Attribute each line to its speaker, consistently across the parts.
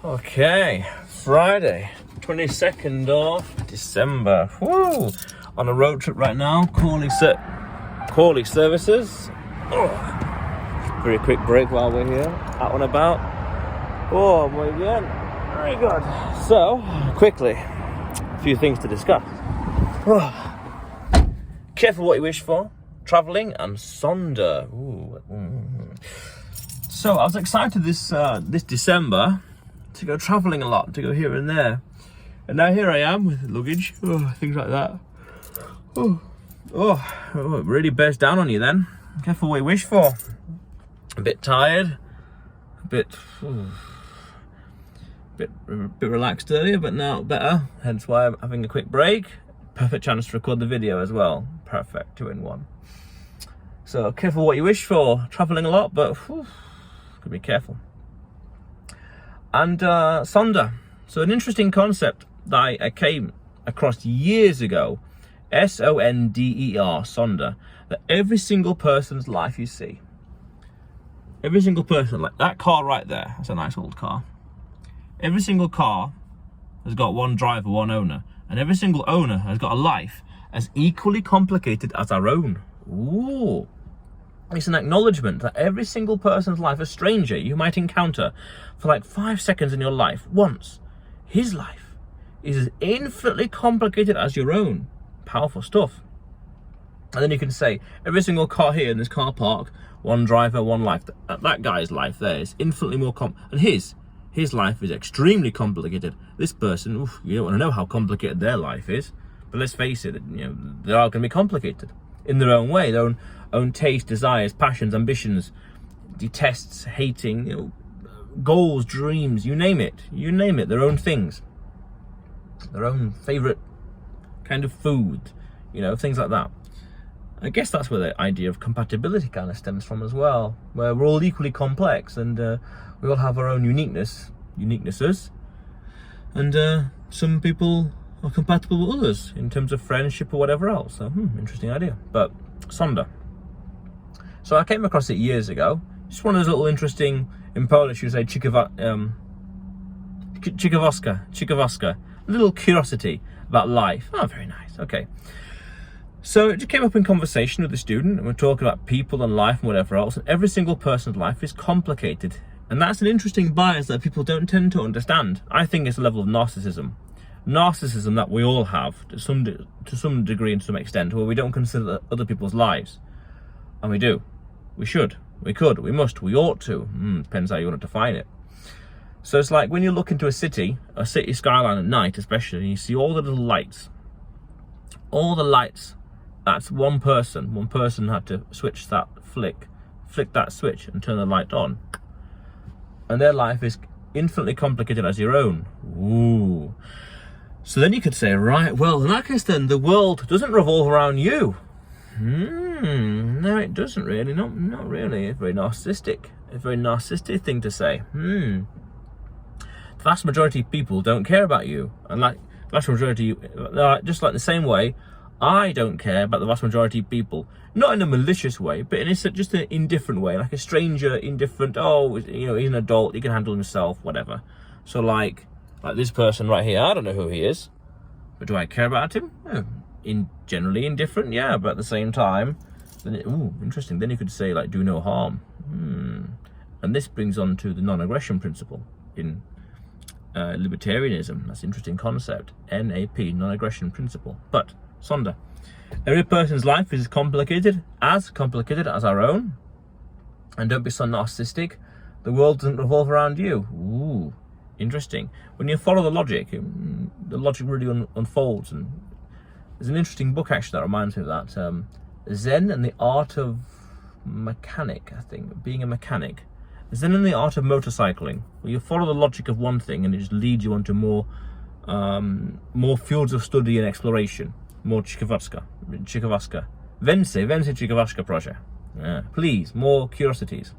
Speaker 1: Okay, Friday, 22nd of December. Woo! On a road trip right now, Crawley Services. Oh, very quick break while we're here, out and about. Oh, muy bien. Very good. So, quickly, a few things to discuss. Careful what you wish for, travelling and sonder. So, I was excited this December to go travelling a lot, to go here and there. And now here I am with luggage, things like that. It really bears down on you then. Careful what you wish for. A bit tired, a bit relaxed earlier, but now better. Hence why I'm having a quick break. Perfect chance to record the video as well. Perfect, 2 in 1. So careful what you wish for. Travelling a lot, but gotta be careful. And sonder. So an interesting concept that I came across years ago. S-O-N-D-E-R, sonder. That every single person's life you see, every single person, like that car right there, that's a nice old car. Every single car has got one driver, one owner, and every single owner has got a life as equally complicated as our own. Ooh. It's an acknowledgement that every single person's life, a stranger you might encounter for like 5 seconds in your life, once, his life is as infinitely complicated as your own. Powerful stuff. And then you can say, every single car here in this car park, one driver, one life. That guy's life there is infinitely more and his life is extremely complicated. This person, you don't want to know how complicated their life is, but let's face it, they are going to be complicated in their own way, their own taste, desires, passions, ambitions, detests, hating, goals, dreams, you name it, their own things, their own favorite kind of food, things like that. I guess that's where the idea of compatibility kind of stems from as well, where we're all equally complex and we all have our own uniquenesses, and some people are compatible with others in terms of friendship or whatever else. So, interesting idea. But sonder. So I came across it years ago. Just one of those little interesting, in Polish you say ciekawostka, a little curiosity about life. Oh, very nice. Okay. So it just came up in conversation with the student, and we're talking about people and life and whatever else, and every single person's life is complicated. And that's an interesting bias that people don't tend to understand. I think it's a level of narcissism. Narcissism that we all have to some degree and to some extent, where we don't consider other people's lives. And we do. We should. We could. We must. We ought to. Depends how you want to define it. So it's like when you look into a city skyline at night especially, and you see all the little lights. All the lights. That's one person. One person had to switch that flick that switch and turn the light on. And their life is infinitely complicated as your own. Ooh. So then you could say, right, well, in that case then, the world doesn't revolve around you. No, it doesn't really. Not really. It's very narcissistic. It's a very narcissistic thing to say. The vast majority of people don't care about you. And like the vast majority, just like the same way, I don't care about the vast majority of people. Not in a malicious way, but in just an indifferent way. Like a stranger, indifferent, he's an adult, he can handle himself, whatever. So like this person right here, I don't know who he is, but do I care about him? Generally indifferent, yeah, but at the same time, then interesting. Then you could say like, do no harm. And this brings on to the non-aggression principle in libertarianism. That's an interesting concept. NAP, non-aggression principle. But sonder. Every person's life is complicated as our own. And don't be so narcissistic. The world doesn't revolve around you. Ooh, interesting. When you follow the logic really unfolds. And there's an interesting book actually that reminds me of that. Zen and the Art of Mechanic, I think. Being a mechanic. Zen and the Art of Motorcycling. Where you follow the logic of one thing and it just leads you onto more fields of study and exploration. More ciekawostka. Więcej ciekawostka, proszę. Yeah. Please, more curiosities.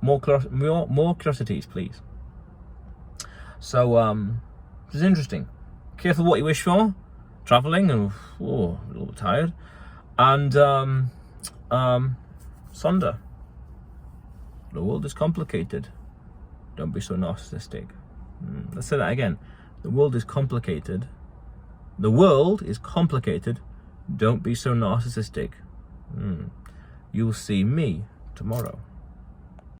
Speaker 1: More curiosities, please. So, it's interesting. Careful what you wish for. Travelling, and a little bit tired. And sonder. The world is complicated. Don't be so narcissistic. Let's say that again. The world is complicated. The world is complicated. Don't be so narcissistic. You'll see me tomorrow.